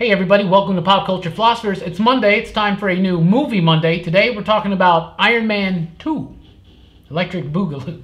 Hey everybody, welcome to Pop Culture Philosophers. It's Monday, it's time for a new Movie Monday. Today we're talking about Iron Man 2, Electric Boogaloo.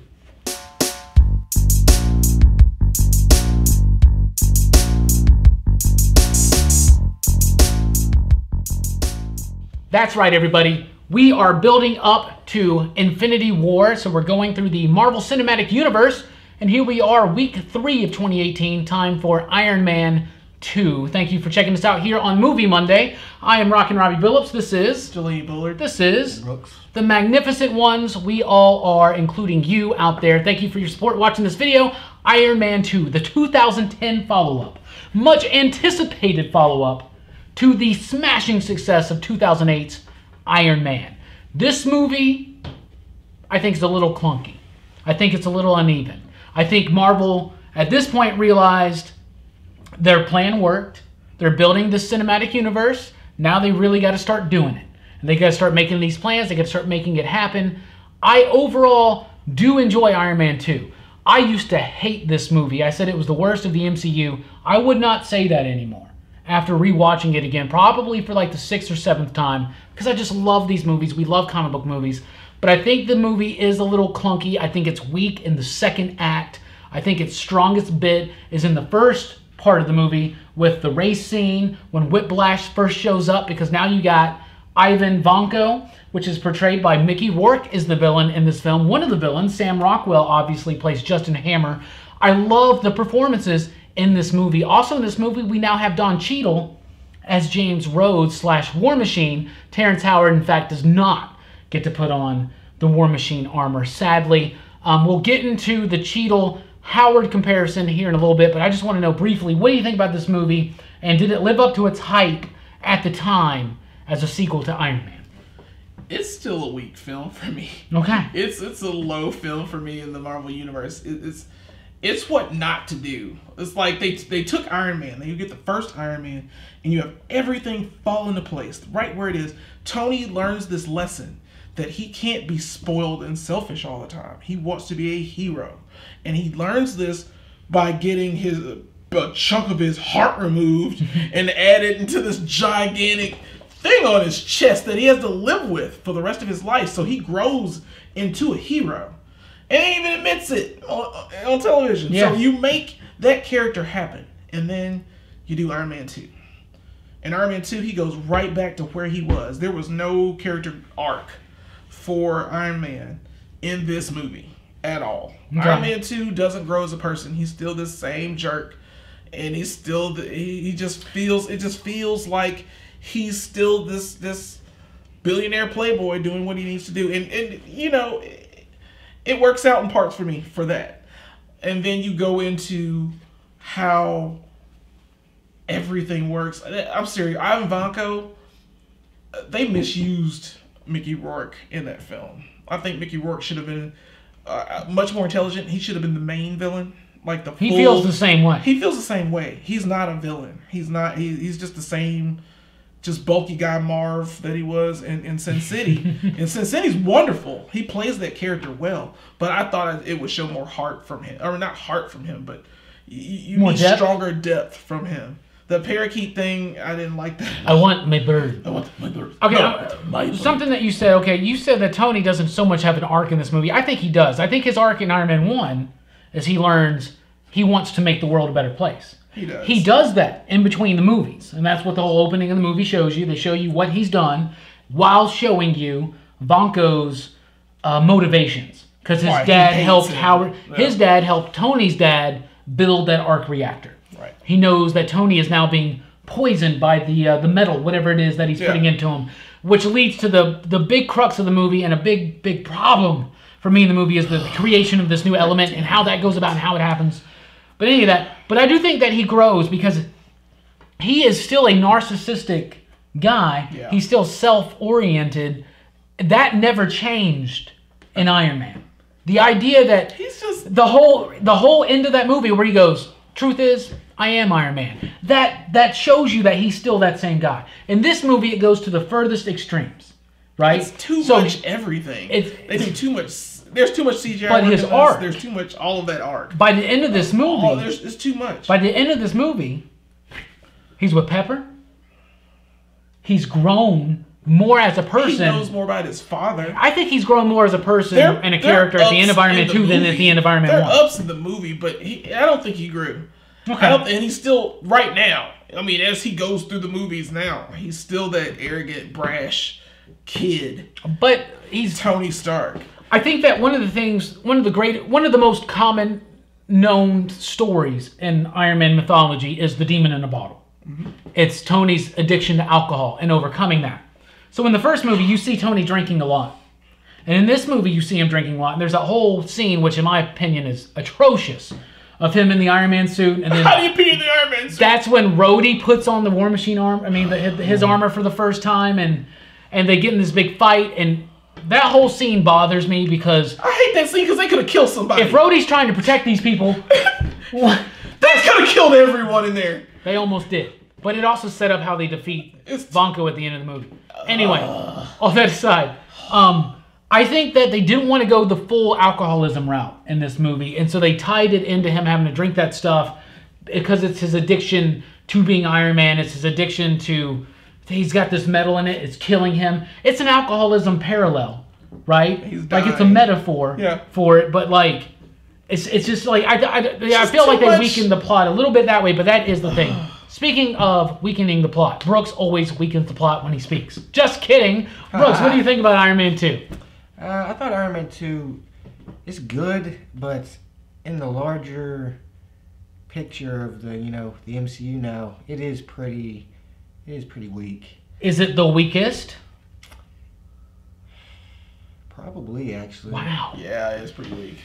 That's right everybody, we are building up to Infinity War, so we're going through the Marvel Cinematic Universe, and here we are, week 3 of 2018, time for Iron Man 2. Thank you for checking us out here on Movie Monday. I am Rockin Robbie Billups. This is Jelani, Bullard. This is Brooks. The magnificent ones. We all are, including you out there. Thank you for your support watching this video. Iron Man 2, the 2010 follow-up. Much anticipated follow-up to the smashing success of 2008's Iron Man. This movie, I think, is a little clunky. I think it's a little uneven. I think Marvel, at this point, realized their plan worked. They're building this cinematic universe. Now they really got to start doing it. And they got to start making these plans. They got to start making it happen. I overall do enjoy Iron Man 2. I used to hate this movie. I said it was the worst of the MCU. I would not say that anymore after rewatching it again, probably for like the 6th or 7th time, because I just love these movies. We love comic book movies. But I think the movie is a little clunky. I think it's weak in the second act. I think its strongest bit is in the first part of the movie with the race scene when Whiplash first shows up, because now you got Ivan Vanko, which is portrayed by Mickey Rourke, is the villain in this film. One of the villains, Sam Rockwell, obviously plays Justin Hammer. I love the performances in this movie. Also in this movie, we now have Don Cheadle as James Rhodes / War Machine. Terrence Howard, in fact, does not get to put on the War Machine armor, sadly. We'll get into the Cheadle Howard comparison here in a little bit, but I just want to know briefly, what do you think about this movie, and did it live up to its hype at the time as a sequel to Iron Man? It's still a weak film for me. Okay. It's a low film for me in the Marvel Universe. It's what not to do. It's like they took Iron Man, then you get the first Iron Man, and you have everything fall into place, right where it is. Tony learns this lesson that he can't be spoiled and selfish all the time. He wants to be a hero. And he learns this by getting a chunk of his heart removed and added into this gigantic thing on his chest that he has to live with for the rest of his life. So he grows into a hero. And he even admits it on television. Yeah. So you make that character happen. And then you do Iron Man 2. In Iron Man 2, he goes right back to where he was. There was no character arc for Iron Man in this movie at all. Okay. Iron Man 2 doesn't grow as a person. He's still the same jerk, and he's still he just feels like he's still this billionaire playboy doing what he needs to do, and you know, it works out in parts for me for that. And then you go into how everything works. I'm serious. Ivan Vanko, they misused Mickey Rourke in that film. I think Mickey Rourke should have been much more intelligent. He should have been the main villain. Like he feels the same way. He feels the same way. He's not a villain. He's not. He's just the same, just bulky guy Marv that he was in Sin City. And Sin City's wonderful. He plays that character well. But I thought it would show more heart from him, or not heart from him, but you need stronger depth from him. The parakeet thing, I didn't like that. I want my bird. I want my bird. Okay, no, my bird. Something that you said, okay, you said that Tony doesn't so much have an arc in this movie. I think he does. I think his arc in Iron Man 1 is he learns he wants to make the world a better place. He does. He does that in between the movies. And that's what the whole opening of the movie shows you. They show you what he's done while showing you Vanko's motivations. Because his dad helped Howard. Yeah. His dad helped Tony's dad build that arc reactor. Right. He knows that Tony is now being poisoned by the metal, whatever it is that he's putting into him, which leads to the big crux of the movie, and a big problem for me in the movie is the creation of this new element and how that goes about and how it happens. But any of that. But I do think that he grows because he is still a narcissistic guy. Yeah. He's still self-oriented. That never changed in Iron Man. The idea that he's just the whole end of that movie where he goes, truth is, I am Iron Man. That shows you that he's still that same guy. In this movie, it goes to the furthest extremes, right? It's too much everything. They do too much. There's too much CGI. But his arc. There's too much. All of that arc. By the end of this movie, there's too much. By the end of this movie, he's with Pepper. he's grown more as a person. He knows more about his father. I think he's grown more as a person and a character at the end of Iron Man 2 than at the end of Iron Man 1. There are ups in the movie, but I don't think he grew. Okay. And he's still, right now, I mean, as he goes through the movies now, he's still that arrogant, brash kid. But he's Tony Stark. I think that one of the most common known stories in Iron Man mythology is the demon in a bottle. Mm-hmm. It's Tony's addiction to alcohol and overcoming that. So in the first movie, you see Tony drinking a lot. And in this movie, you see him drinking a lot. And there's a whole scene, which in my opinion is atrocious, of him in the Iron Man suit. And then how do you pee in the Iron Man suit? That's when Rhodey puts on the War Machine armor. I mean, his armor for the first time. And they get in this big fight. And that whole scene bothers me because... I hate that scene because they could have killed somebody. If Rhodey's trying to protect these people... they could have killed everyone in there. They almost did. But it also set up how they defeat Vanko at the end of the movie. Anyway, all that aside, I think that they didn't want to go the full alcoholism route in this movie. And so they tied it into him having to drink that stuff because it's his addiction to being Iron Man. It's his addiction to... He's got this metal in it. It's killing him. It's an alcoholism parallel, right? He's dying. Like it's a metaphor for it. But like, it's just like... I feel like they weakened the plot a little bit that way, but that is the thing. Speaking of weakening the plot, Brooks always weakens the plot when he speaks. Just kidding. Brooks, what do you think about Iron Man 2? I thought Iron Man 2 is good, but in the larger picture of the MCU now, it is pretty weak. Is it the weakest? Probably, actually. Wow. Yeah, it's pretty weak.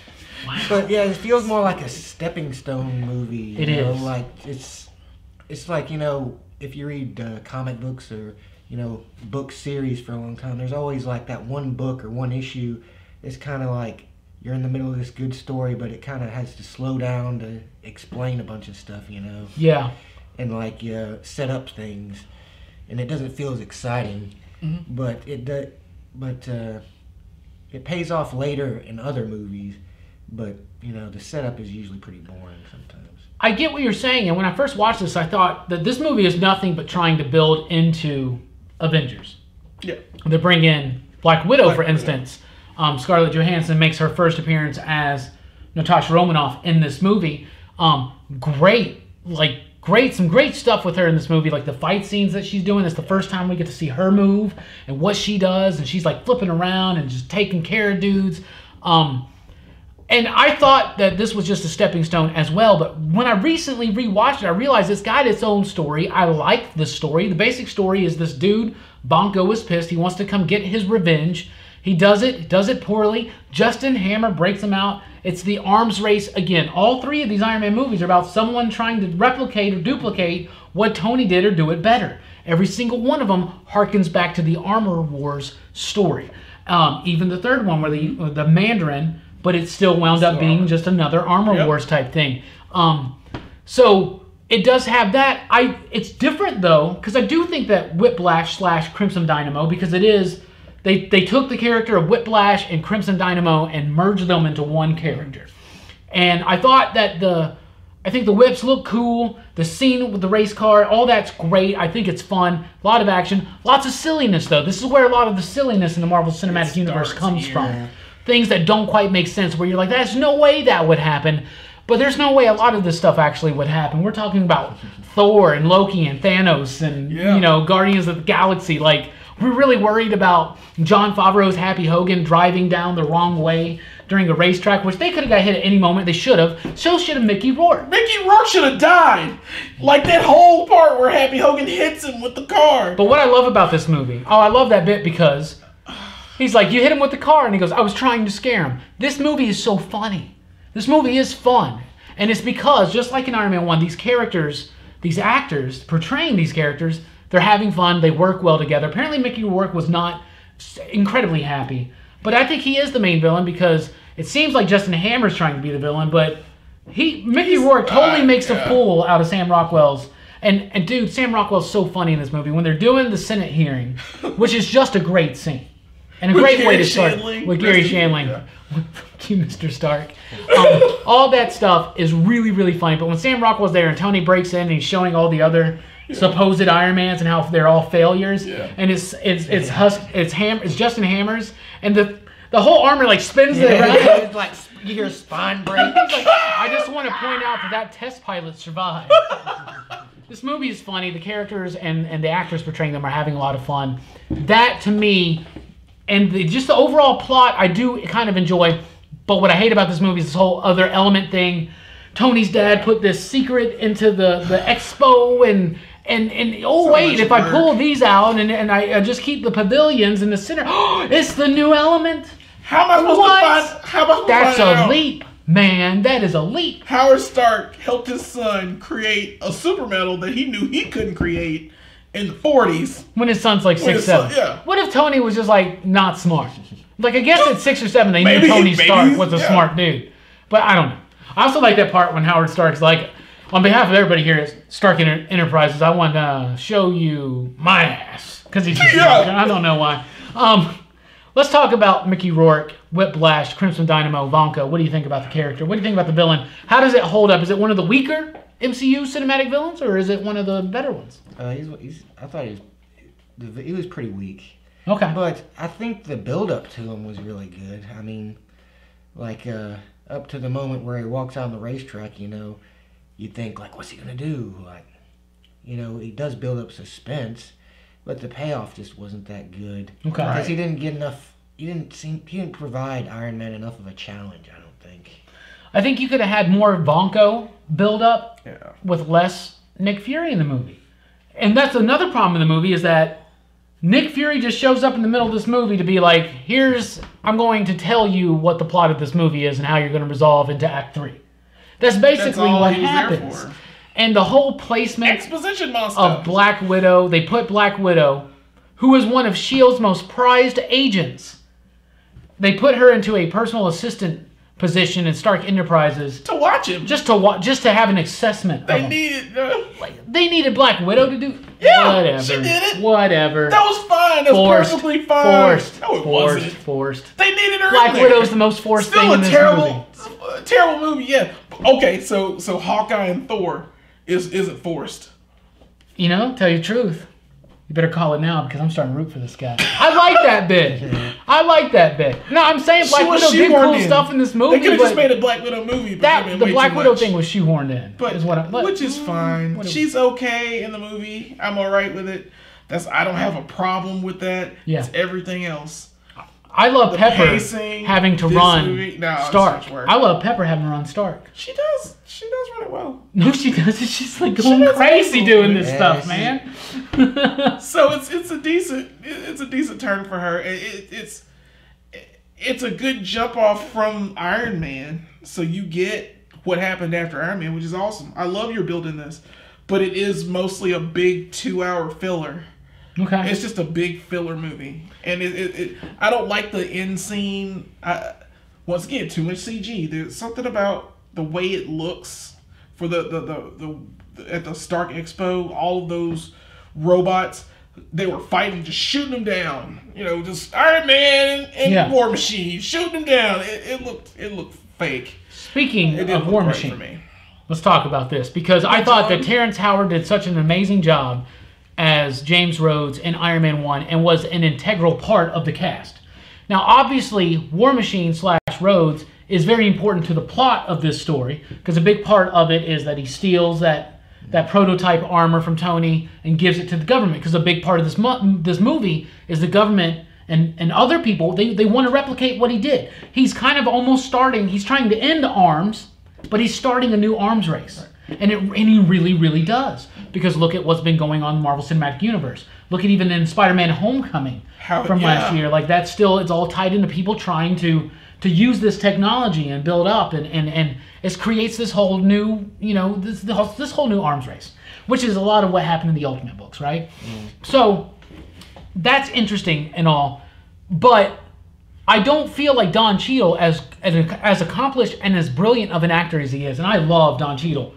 Wow. But yeah, it feels more like a stepping stone movie. It is. Like it's like, if you read comic books or, book series for a long time, there's always like that one book or one issue. It's kind of like you're in the middle of this good story, but it kind of has to slow down to explain a bunch of stuff, Yeah. And like set up things, and it doesn't feel as exciting. Mm-hmm. But it pays off later in other movies. But the setup is usually pretty boring sometimes. I get what you're saying, and when I first watched this, I thought that this movie is nothing but trying to build into Avengers. Yeah. They bring in Black Widow, for instance. Scarlett Johansson makes her first appearance as Natasha Romanoff in this movie. Some great stuff with her in this movie, like the fight scenes that she's doing. It's the first time we get to see her move and what she does, and she's like flipping around and just taking care of dudes. And I thought that this was just a stepping stone as well, but when I recently rewatched it, I realized it's got its own story. I like the story. The basic story is this dude, Bonko, is pissed. He wants to come get his revenge. He does it poorly. Justin Hammer breaks him out. It's the arms race again. All three of these Iron Man movies are about someone trying to replicate or duplicate what Tony did or do it better. Every single one of them harkens back to the Armor Wars story. Even the third one where the Mandarin... but it still wound up being just another Armor Wars type thing. So it does have that. It's different though, because I do think that Whiplash / Crimson Dynamo, because it is, they took the character of Whiplash and Crimson Dynamo and merged them into one character. And I thought that I think the whips look cool. The scene with the race car, all that's great. I think it's fun. A lot of action. Lots of silliness though. This is where a lot of the silliness in the Marvel Cinematic Universe comes from. Things that don't quite make sense, where you're like, there's no way that would happen. But there's no way a lot of this stuff actually would happen. We're talking about Thor and Loki and Thanos and, Guardians of the Galaxy. Like, we're really worried about Jon Favreau's Happy Hogan driving down the wrong way during a racetrack, which they could have got hit at any moment. They should have. So should have Mickey Rourke. Mickey Rourke should have died. Like that whole part where Happy Hogan hits him with the car. But what I love about this movie, I love that bit because... he's like, you hit him with the car, and he goes, I was trying to scare him. This movie is so funny. This movie is fun. And it's because, just like in Iron Man 1, these characters, these actors portraying these characters, they're having fun, they work well together. Apparently Mickey Rourke was not incredibly happy. But I think he is the main villain because it seems like Justin Hammer's trying to be the villain, but Mickey Rourke totally makes a fool out of Sam Rockwell's. And dude, Sam Rockwell's so funny in this movie. When they're doing the Senate hearing, which is just a great scene. And a great way to start with Gary Shandling. Yeah. Thank you, Mr. Stark. All that stuff is really, really funny. But when Sam Rockwell's there and Tony breaks in and he's showing all the other supposed Iron Mans and how they're all failures. Yeah. And it's Justin Hammer's, and the whole armor like spins it around. It's like you hear a spine break. He's like, I just want to point out that test pilot survived. This movie is funny. The characters and the actors portraying them are having a lot of fun. That, to me, and just the overall plot, I do kind of enjoy. But what I hate about this movie is this whole other element thing. Tony's dad put this secret into the expo, and oh, so wait, if I pull these out and I just keep the pavilions in the center, it's the new element. How am I supposed to find? How am I supposed That's to find a out? leap, man. That is a leap. Howard Stark helped his son create a super metal that he knew he couldn't create in the 40s. When his son's like 6, 7. Yeah. What if Tony was just like not smart? Like, I guess at 6 or 7 they knew Tony Stark was a smart dude. But I don't know. I also like that part when Howard Stark's like, on behalf of everybody here at Stark Enterprises, I want to show you my ass. Because he's just I don't know why. Let's talk about Mickey Rourke, Whiplash, Crimson Dynamo, Wonka. What do you think about the character? What do you think about the villain? How does it hold up? Is it one of the weaker MCU cinematic villains, or is it one of the better ones? I thought he was pretty weak. Okay. But I think the build-up to him was really good. I mean, like, up to the moment where he walks out on the racetrack, you think, like, what's he going to do? Like, he does build up suspense, but the payoff just wasn't that good. Okay. Because he didn't get enough, he didn't provide Iron Man enough of a challenge, I don't think. I think you could have had more Vonko build-up with less Nick Fury in the movie. And that's another problem in the movie, is that Nick Fury just shows up in the middle of this movie to be like, I'm going to tell you what the plot of this movie is and how you're going to resolve into Act 3. That's basically what happens. And the whole placement exposition monster of Black Widow, they put Black Widow, who is one of S.H.I.E.L.D.'s most prized agents, they put her into a personal assistant position in Stark Enterprises to watch him, just to have an assessment. They needed Black Widow to do. Yeah, whatever. she did it. Whatever. That was fine. That was perfectly fine. No, it wasn't. Forced. They needed her. Black Widow's the most forced thing in this movie. Terrible movie. Yeah. Okay. So Hawkeye and Thor isn't forced. Tell you the truth. You better call it now because I'm starting to root for this guy. I like that bit. No, I'm saying Black Widow did cool stuff in this movie. They could have just made a Black Widow movie. But the Black Widow thing was shoehorned in. Which is fine. She's okay in the movie. I'm all right with it. I don't have a problem with that. Yeah. It's everything else. I love Pepper having to run Stark. I love Pepper having to run Stark. She does. She does run it well. No, she doesn't. She's like going crazy doing this stuff, man. So it's a decent turn for her. It's a good jump off from Iron Man. So you get what happened after Iron Man, which is awesome. I love your build in this, but it is mostly a big 2-hour filler. Okay. It's just a big filler movie, and I don't like the end scene. Once again, too much CG. There's something about the way it looks for the at the Stark Expo. All of those robots, they were fighting, just shooting them down. Just Iron Man and War Machine shooting them down. It looked fake. Speaking of War Machine, let's talk about this because I thought that Terrence Howard did such an amazing job as James Rhodes in Iron Man 1 and was an integral part of the cast. Now, obviously, War Machine / Rhodes is very important to the plot of this story because a big part of it is that he steals that prototype armor from Tony and gives it to the government because a big part of this movie is the government and other people, they want to replicate what he did. He's kind of almost he's trying to end arms, but he's starting a new arms race. And he really, really does. Because look at what's been going on in the Marvel Cinematic Universe. Look at even in Spider-Man Homecoming last year. Like it's all tied into people trying to use this technology and build up and it creates this whole new, this whole new arms race. Which is a lot of what happened in the Ultimate books, right? So that's interesting and all. But I don't feel like Don Cheadle as accomplished and as brilliant of an actor as he is. And I love Don Cheadle.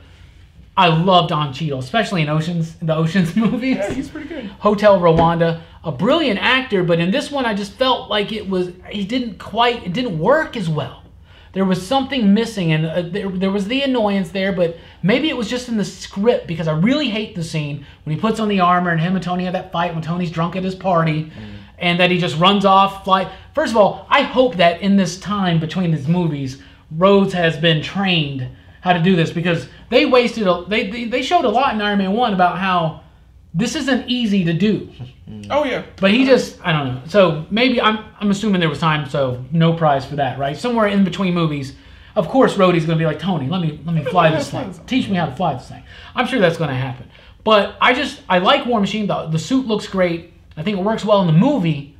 I love Don Cheadle, especially in the Oceans movies. Yeah, he's pretty good. Hotel Rwanda, a brilliant actor, but in this one I just felt like it didn't work as well. there was something missing, and there was the annoyance there, but maybe it was just in the script, because I really hate the scene when he puts on the armor and him and Tony have that fight when Tony's drunk at his party, and that he just runs off, fly. First of all, I hope that in this time between these movies, Rhodes has been trained how to do this, because they wasted, they showed a lot in Iron Man 1 about how this isn't easy to do. Oh yeah. But he just, I don't know. So maybe I'm assuming there was time, so no prize for that, right? Somewhere in between movies, of course, Rhodey's gonna be like, Tony, let me fly this thing. Teach me how to fly this thing. I'm sure that's gonna happen. But I like War Machine. The suit looks great. I think it works well in the movie,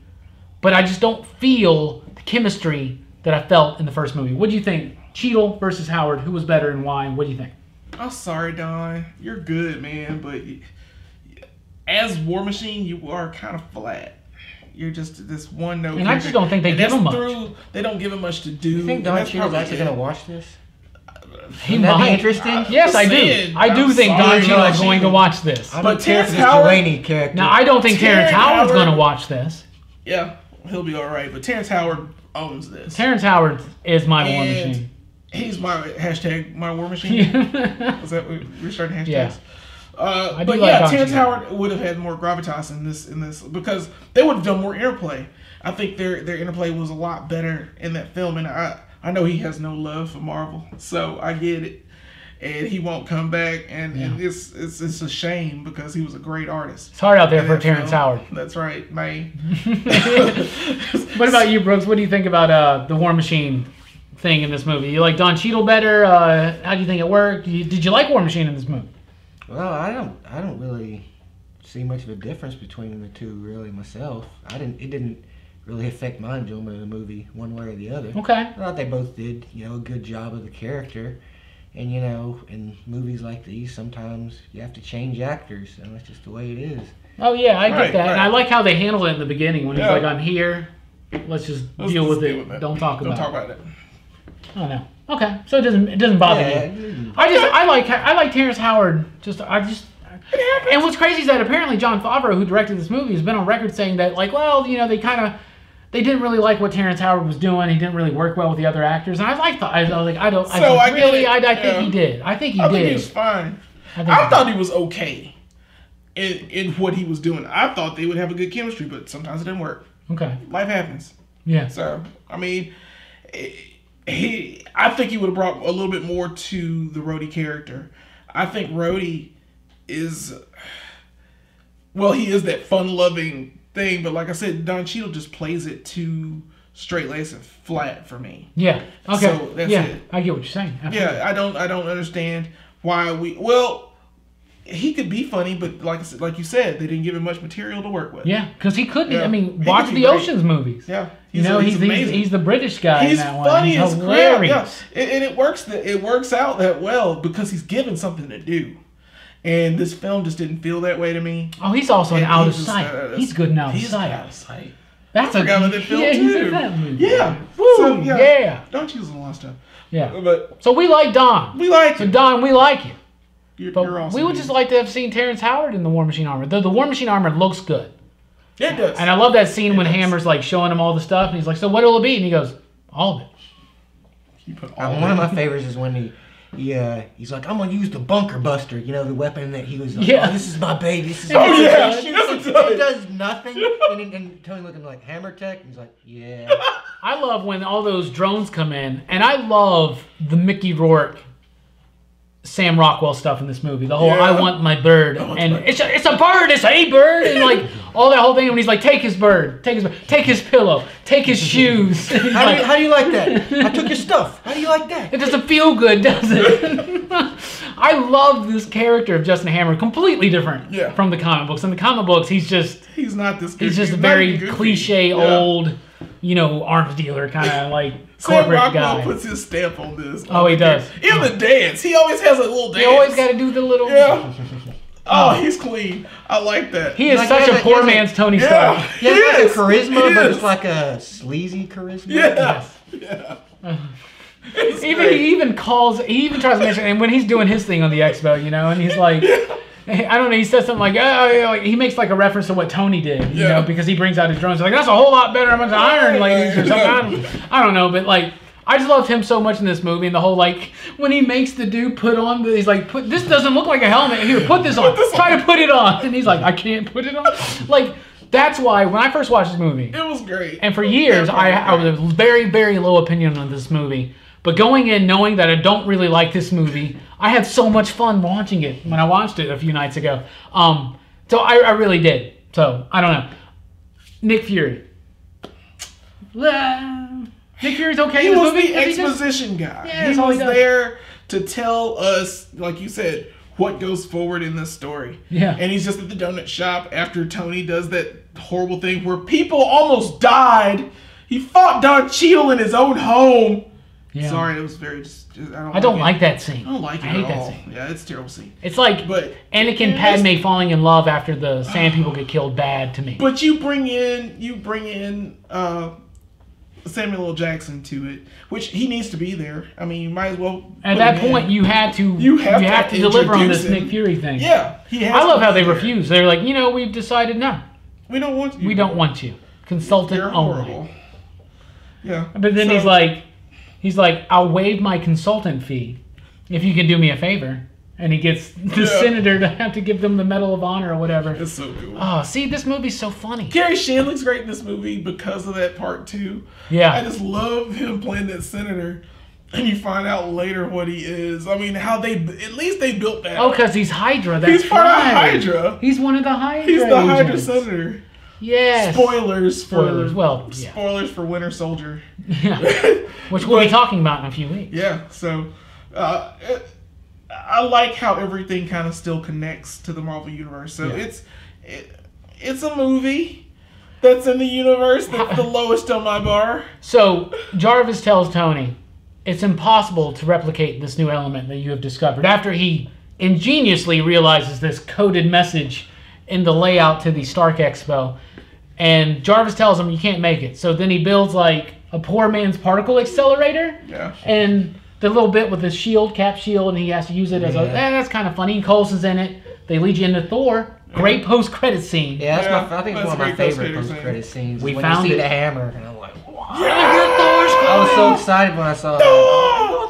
but I just don't feel the chemistry that I felt in the first movie. What do you think? Cheadle versus Howard, who was better and why? What do you think? I'm sorry, Don. You're good, man, but as War Machine, you are kind of flat. You're just this one note. And I just don't think they give him much. They don't give him much to do. You think Don Cheadle's actually going to watch this? He might might. Be interesting. Yes, I do. I do think Don Cheadle is going to watch this. But Terrence Howard, Jelani character. Now, I don't think Terrence Howard's going to watch this. Yeah, he'll be all right. But Terrence Howard owns this. Terrence Howard is my War Machine. He's my hashtag my War Machine. Was that we're starting hashtags? Yeah. But yeah, Terrence Howard would have had more gravitas in this because they would have done more interplay. I think their interplay was a lot better in that film, and I know he has no love for Marvel, so I get it, and he won't come back, and it's a shame because he was a great artist. It's hard out there for Terrence Howard. That's right, man. What about you, Brooks? What do you think about the War Machine thing in this movie? You like Don Cheadle better? How do you think it worked? Did you like War Machine in this movie? Well, I don't really see much of a difference between the two, really, myself. It didn't really affect my enjoyment of the movie one way or the other. Okay. I thought they both did, a good job of the character. And, in movies like these, sometimes you have to change actors, and that's just the way it is. Oh, yeah, I get that. Right. And I like how they handled it in the beginning when he's like, I'm here. Let's just deal with it. Don't talk about it. Oh, no. Okay, so it doesn't bother you. I like Terrence Howard. And what's crazy is that apparently Jon Favreau, who directed this movie, has been on record saying that they didn't really like what Terrence Howard was doing. He didn't really work well with the other actors. And I think he did. I think he was fine. I thought he was okay in what he was doing. I thought they would have a good chemistry, but sometimes it didn't work. Okay, life happens. Yeah. So I mean. I think he would have brought a little bit more to the Rhodey character. I think Rhodey is, he is that fun-loving thing, but like I said, Don Cheadle just plays it too straight-laced and flat for me. Yeah. Okay. So that's it. I get what you're saying. Absolutely. Yeah, I don't understand why he could be funny, but like you said, they didn't give him much material to work with. Yeah, because he could be. I mean, watch the Ocean's movies. Yeah, he's amazing. He's the British guy. He's in that funny one. He's hilarious. Yeah. And it works out that well because he's given something to do. And this film just didn't feel that way to me. Oh, he's also Out of Sight. He's good in Out of Sight. Out of Sight. That's I forgot about that film too. He's in that movie. Yeah. Woo, so, yeah. Don't choose a lot of stuff. Yeah. But so we like Don. We like So Don, we like you. You're awesome. We would just like to have seen Terrence Howard in the War Machine armor. The War Machine armor looks good. Yeah, it does. And I love that scene when Hammer's like showing him all the stuff, and he's like, "So what will it be?" And he goes, "All of it." One of my favorites is when he's like, "I'm gonna use the bunker buster," the weapon that he was like, Yeah. "Oh, this is my baby. This is Oh, my yeah. baby." It does nothing. And Tony looking like Hammer Tech, and he's like, "Yeah." I love when all those drones come in, and I love the Mickey Rourke, Sam Rockwell stuff in this movie. The whole "I want my bird," and it's a bird, it's a bird, and like all that whole thing. When he's like, "Take his bird, take his pillow, take his shoes." How do you like that? I took your stuff. How do you like that? It doesn't feel good, does it? I love this character of Justin Hammer, completely different from the comic books. In the comic books, he's not this. He's just a very cliche old, arms dealer kind of like. Sam corporate Rockwell guy. Puts his stamp on this. Oh, he does. In the dance, he always has a little dance. He always got to do the little. Yeah. Oh, he's clean. I like that. He is such a poor man's Tony Stark. He has like a charisma, but it's like a sleazy charisma. Yeah. Yeah. He even tries to mention, and when he's doing his thing on the Expo, and he's like, I don't know, he says something like, he makes like a reference to what Tony did, because he brings out his drones. Like, that's a whole lot better than iron, like, or something. I don't know, but like, I just loved him so much in this movie, and the whole, like, when he makes the dude put on, he's like, this doesn't look like a helmet. Here, put this on. Try to put it on. And he's like, I can't put it on. Like, that's why when I first watched this movie, it was great. And for years, I was a very, very low opinion on this movie. But going in knowing that I don't really like this movie, I had so much fun watching it when I watched it a few nights ago. So I really did. So, I don't know. Nick Fury. Nick Fury's okay He in this was movie? the exposition guy. Yeah, he was there to tell us, like you said, what goes forward in this story. Yeah. And he's just at the donut shop after Tony does that horrible thing where people almost died. He fought Don Cheadle in his own home. Yeah. Sorry, it was very... I don't like that scene. I don't like it I hate at all. that scene. Yeah, it's a terrible scene. It's like Anakin and Padme falling in love after the Sand People get killed bad to me. But you bring in Samuel L. Jackson to it, which he needs to be there. I mean, you might as well. At that point, you have to deliver on this Nick Fury thing. Yeah, he has. I love how they refuse. They're like, we've decided no. We don't want you. We don't want you. Consultant You're only. horrible. Yeah. But then he's like, I'll waive my consultant fee if you can do me a favor. And he gets the senator to have to give them the Medal of Honor or whatever. It's so cool. Oh, see, this movie's so funny. Gary Shandling's great in this movie because of that part too. Yeah. I just love him playing that senator. And you find out later what he is. I mean, how at least they built that. Oh, because he's Hydra. That's he's part of Hydra. He's one of the Hydra He's the Hydra agents. Senator. Yes. Spoilers for Winter Soldier. Yeah. Which we'll be talking about in a few weeks. Yeah. So, I like how everything kind of still connects to the Marvel Universe. So it's a movie that's in the universe that's the lowest on my bar. So Jarvis tells Tony, it's impossible to replicate this new element that you have discovered. After he ingeniously realizes this coded message in the layout to the Stark Expo. And Jarvis tells him you can't make it. So then he builds like a poor man's particle accelerator. Yeah. And the little bit with the shield, cap shield, and he has to use it as that's kind of funny. And Coulson's in it. They lead you into Thor. Great post-credit scene. Yeah, I think it's one of my favorite post-credit scenes. We when found you see it. the hammer, and I'm like, wow. Yeah, I was so excited when I saw that.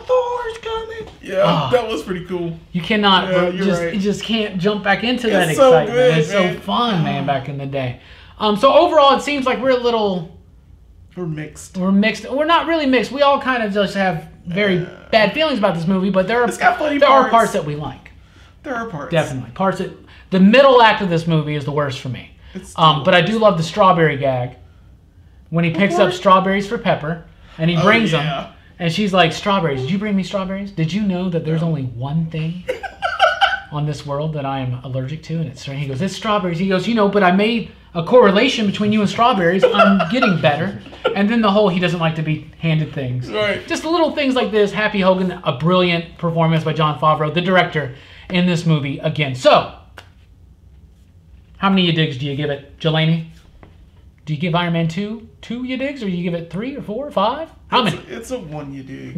Thor's coming. Yeah, that was pretty cool. You cannot, you just can't jump back into that excitement. Good, it's so fun, man, back in the day. So overall, it seems like we're mixed. We're mixed. We're not really mixed. We all kind of just have very bad feelings about this movie, but there are parts that we like. There are parts. Definitely. Parts that... The middle act of this movie is the worst for me. But I do love the strawberry gag. When he picks up strawberries for Pepper, and he brings them, and she's like, strawberries. Did you bring me strawberries? Did you know that there's only one thing on this world that I am allergic to? And he goes, it's strawberries. He goes, but I made a correlation between you and strawberries. I'm getting better. And then he doesn't like to be handed things. Right. Just little things like this. Happy Hogan, a brilliant performance by Jon Favreau, the director, in this movie again. So, how many digs do you give it, Jelani? Do you give Iron Man 2 you digs, or do you give it 3 or 4 or 5? How many? It's a 1 you dig.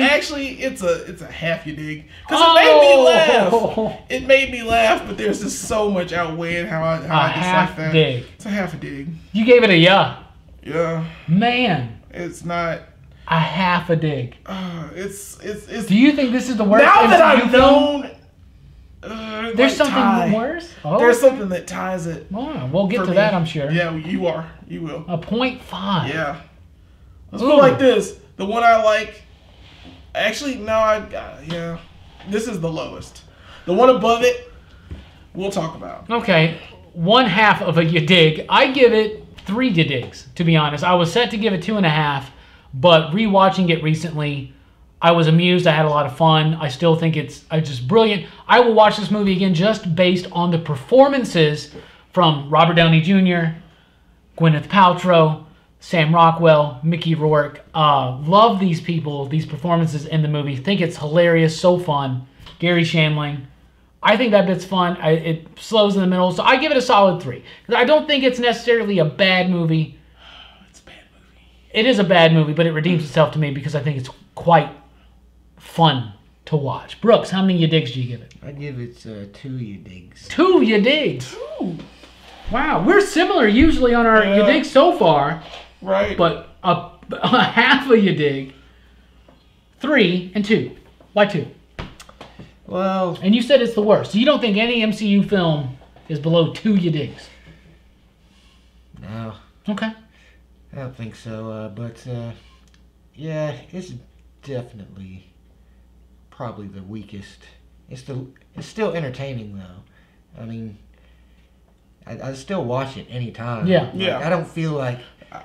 Actually, it's a half you dig. Because it made me laugh. It made me laugh, but there's just so much outweighing how I dislike that. Dig. It's a half a dig. You gave it a yeah. Yeah. Man. It's not a half a dig. It's. Do you think this is the worst? Now that I've known. There's something worse? Oh, there's something that ties it. Oh, we'll get to that, I'm sure. Yeah, you are. You will. A 0.5. Yeah. Let's go like this. The one I like... Actually, no, yeah. This is the lowest. The one above it, we'll talk about. Okay. 1/2 of a you dig. I give it 3 you digs, to be honest. I was set to give it 2.5, but rewatching it recently... I was amused. I had a lot of fun. I still think it's just brilliant. I will watch this movie again just based on the performances from Robert Downey Jr., Gwyneth Paltrow, Sam Rockwell, Mickey Rourke. Love these people, these performances in the movie. Think it's hilarious, so fun. Gary Shandling. I think that bit's fun. It slows in the middle, so I give it a solid 3. I don't think it's necessarily a bad movie. It's a bad movie. It is a bad movie, but it redeems itself to me because I think it's quite fun to watch. Brooks, how many you digs do you give it? I give it 2 you digs. 2 you digs? 2. Wow, we're similar usually on our you digs so far. Right. But half of you dig. 3 and 2. Why 2? Well, And you said it's the worst. So you don't think any MCU film is below 2 you digs? no, Okay. I don't think so. But yeah, it's definitely probably the weakest. It's still entertaining though. I mean, I still watch it anytime. Yeah. Like, Yeah. I don't feel like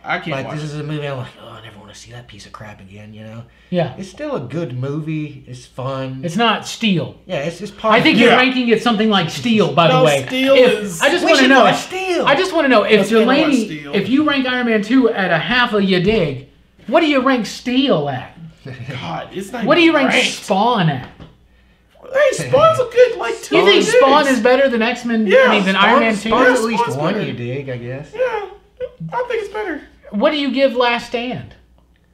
I can't watch this it. is a movie I'm like, oh, I never want to see that piece of crap again. You know. Yeah. It's still a good movie. It's fun. It's not Steel. yeah, it's part. I think of you're Yeah. ranking it something like Steel, by No, the way. Steel If- is- I just We want to should know. watch Steel. I just want to know if Let's never watch Jelani, Steel. if you rank Iron Man 2 at a half of you dig, what do you rank Steel at? God, it's not. What do you even rank ranked. Spawn at? Hey, Spawn's a good like 2. You think digs. Spawn is better than X-Men? Yeah, I mean, than Iron Man 2? Spawn's at least Spawn's one better. you dig, I guess. Yeah, I think it's better. What do you give Last Stand?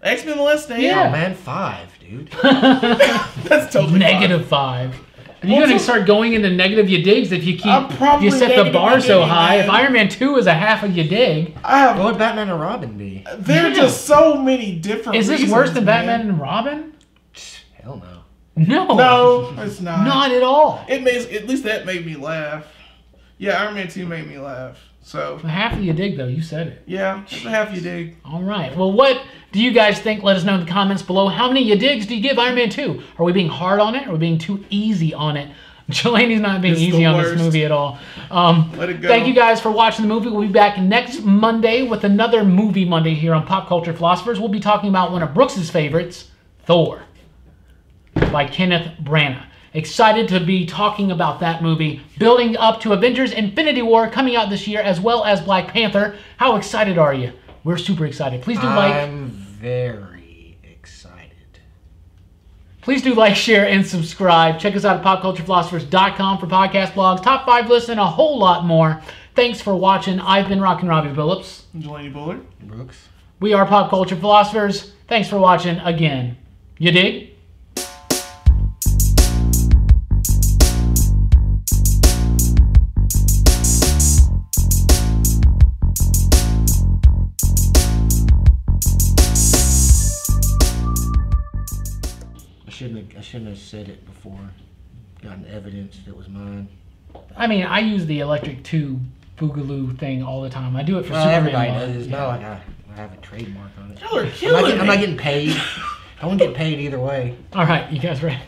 X-Men: The Last Stand. Yeah. Oh man, 5, dude. That's totally Negative 5. Are you going to start going into negative you digs if you I'm keep probably you set the negative bar you so dig, high? man. If Iron Man 2 is a half of you dig, Fine. I have. What would Batman and Robin be? There are just so many different. is this reasons, worse than man. Batman and Robin? Hell no. No. No, it's not. Not at all. It makes at least that made me laugh. Yeah, Iron Man 2 made me laugh. So A half of you dig, though. You said it. yeah, just a half you dig. All right. Well, what do you guys think? Let us know in the comments below. How many you digs do you give Iron Man 2? Are we being hard on it? Or are we being too easy on it? Jelani's not being It's easy the on this worst. movie at all. Let it go. Thank you guys for watching the movie. We'll be back next Monday with another Movie Monday here on Pop Culture Philosophers. We'll be talking about one of Brooks's favorites, Thor, by Kenneth Branagh. Excited to be talking about that movie, building up to Avengers Infinity War coming out this year, as well as Black Panther. How excited are you? We're super excited. Please do like. I'm very excited. Please do like, share, and subscribe. Check us out at popculturephilosophers.com for podcast blogs, top 5 lists, and a whole lot more. Thanks for watching. I've been Rockin Robbie Billups. Jelani Bullard. Brooks. We are Pop Culture Philosophers. Thanks for watching again. You dig? I shouldn't have said it before. Gotten evidence that was mine. I mean, I use the electric tube boogaloo thing all the time. I do it for Well, Superman. everybody Love. does. It's Yeah. not like I have a trademark on it. Y'all are killing I'm not me. getting paid. I won't get paid either way. All right, you guys ready?